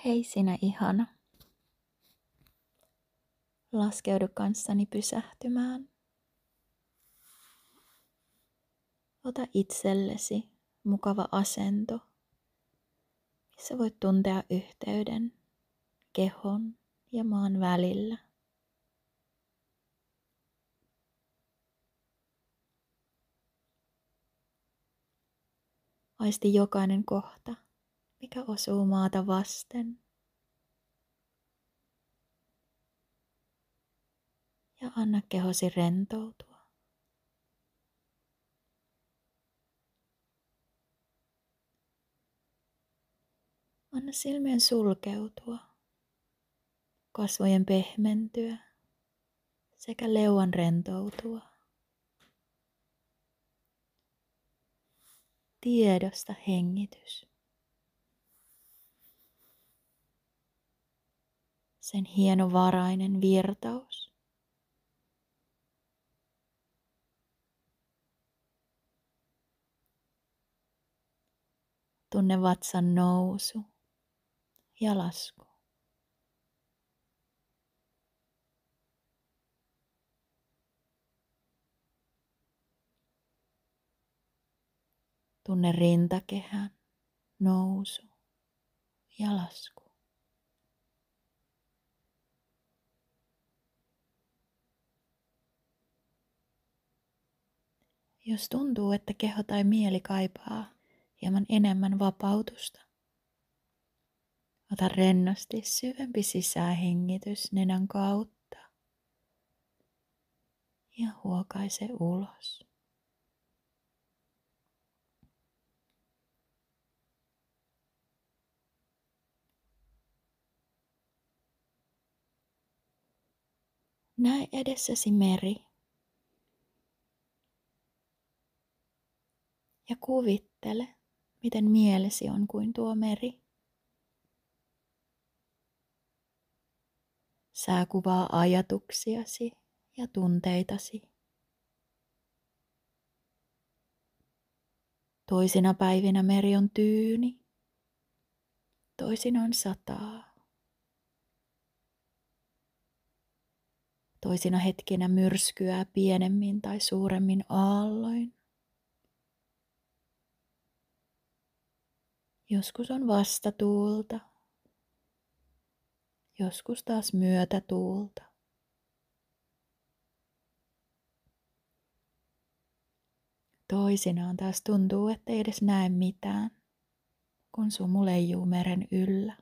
Hei sinä ihana. Laskeudu kanssani pysähtymään. Ota itsellesi mukava asento, missä voit tuntea yhteyden kehon ja maan välillä. Aisti jokainen kohta, mikä osuu maata vasten. Ja anna kehosi rentoutua. Anna silmien sulkeutua, kasvojen pehmentyä sekä leuan rentoutua. Tiedosta hengitys. Sen hienovarainen virtaus. Tunne vatsan nousu ja lasku. Tunne rintakehän nousu ja lasku. Jos tuntuu, että keho tai mieli kaipaa hieman enemmän vapautusta, ota rennosti syvempi sisähengitys nenän kautta ja huokaise ulos. Näe edessäsi meri ja kuvittele, miten mielesi on kuin tuo meri. Sää kuvaa ajatuksiasi ja tunteitasi. Toisina päivinä meri on tyyni, toisinaan sataa. Toisina hetkinä myrskyää pienemmin tai suuremmin aalloin. Joskus on vastatuulta, joskus taas myötätuulta. Toisinaan taas tuntuu, ettei edes näe mitään, kun sumu leijuu meren yllä.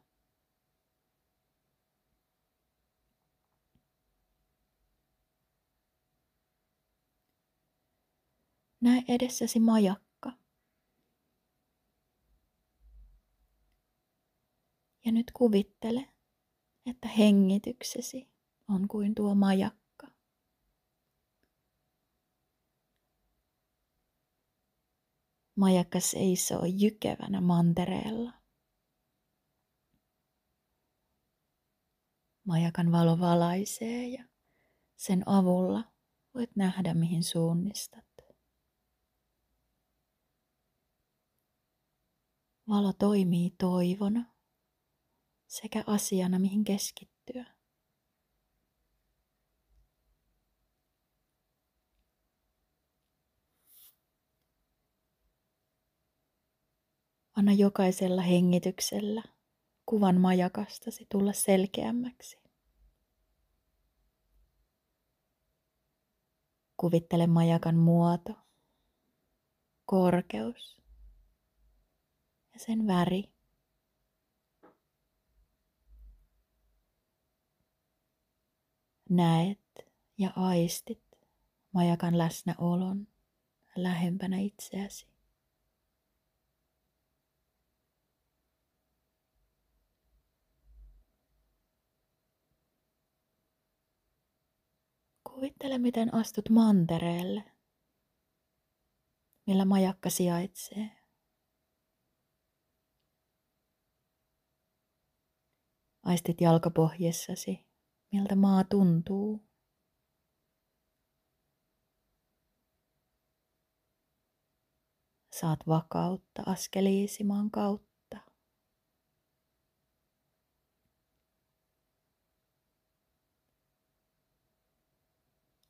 Näe edessäsi majakka. Ja nyt kuvittele, että hengityksesi on kuin tuo majakka. Majakka seisoo jykevänä mantereella. Majakan valo valaisee ja sen avulla voit nähdä, mihin suunnistat. Valo toimii toivona sekä asiana, mihin keskittyä. Anna jokaisella hengityksellä kuvan majakastasi tulla selkeämmäksi. Kuvittele majakan muoto, korkeus ja sen väri. Näet ja aistit majakan läsnäolon lähempänä itseäsi. Kuvittele, miten astut mantereelle, millä majakka sijaitsee. Aistit jalkapohjessasi, miltä maa tuntuu. Saat vakautta askeliisi maan kautta.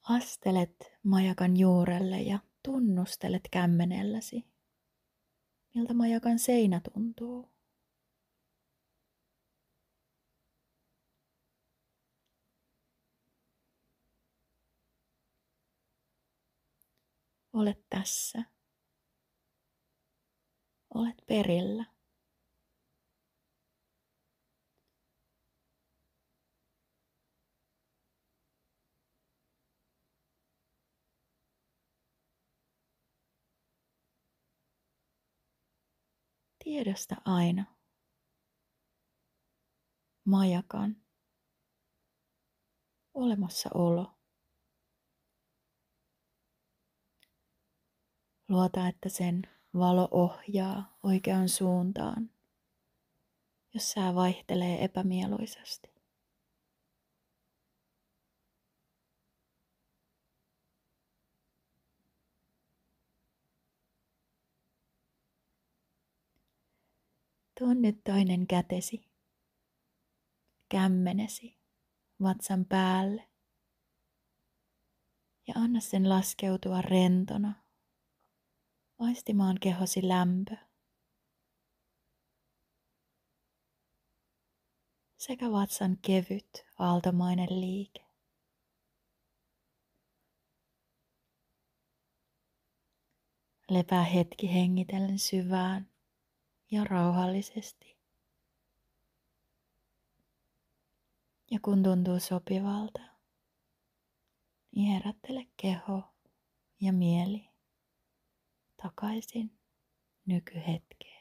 Astelet majakan juurelle ja tunnustelet kämmenelläsi, miltä majakan seinä tuntuu. Olet tässä. Olet perillä. Tiedosta aina majakan olemassaolo. Luota, että sen valo ohjaa oikeaan suuntaan, jos sää vaihtelee epämieluisasti. Tuo nyt toinen kätesi, kämmenesi vatsan päälle ja anna sen laskeutua rentona, aistimaan kehosi lämpö sekä vatsan kevyt aaltomainen liike. Lepää hetki hengitellen syvään ja rauhallisesti. Ja kun tuntuu sopivalta, niin herättele keho ja mieli takaisin nykyhetkeen.